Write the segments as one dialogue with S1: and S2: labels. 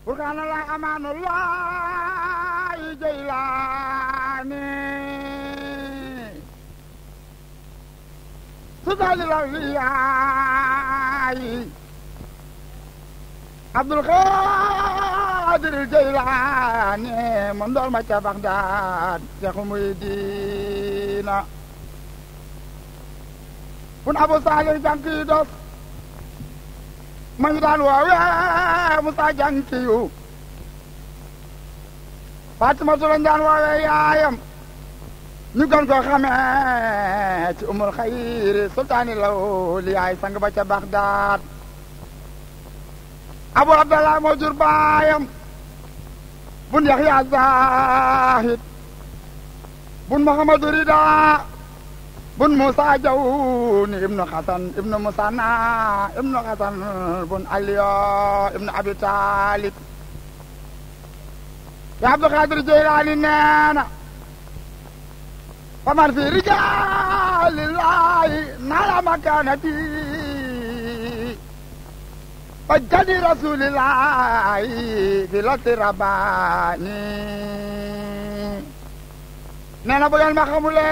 S1: بركان الله أمان الله جيلاني سدال الأولياء عبد القادر الجيلاني من دول ما بغداد شيخ المريدين بن أبو صالح جانكي دوس man daan woowee Moussa Diankiyu Fatimatu lañ daan woowee yaayam ñu gën ko xamee ci umul xayri sultaani lawliyaay sang ba ca Bagdad Abu Abdallah moo jur baayam bun Yaxya Zahid bun Muhammadu Rida bun Musa Jawni ibnu Xasan ibnu Musanna ibnu Xasan bun Aliyo ibnu Abi Talib ya Abdul Qadir Jeylaani neena faman fi rijaalillahi nala makanati wa jadi rasulillahi fi lati rabani neena bu ngeen ma xamule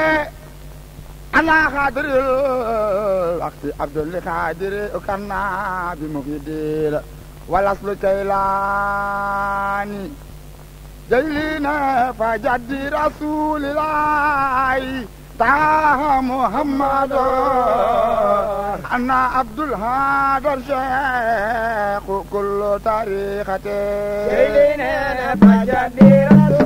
S1: أنا خادر الوقت عبد القادر وكنا بمفيدير والأصل كيلاني جيلنا فجد رسول الله طه محمد أنا عبد الهادر شيخ كل طريقته
S2: جيلنا فجد رسول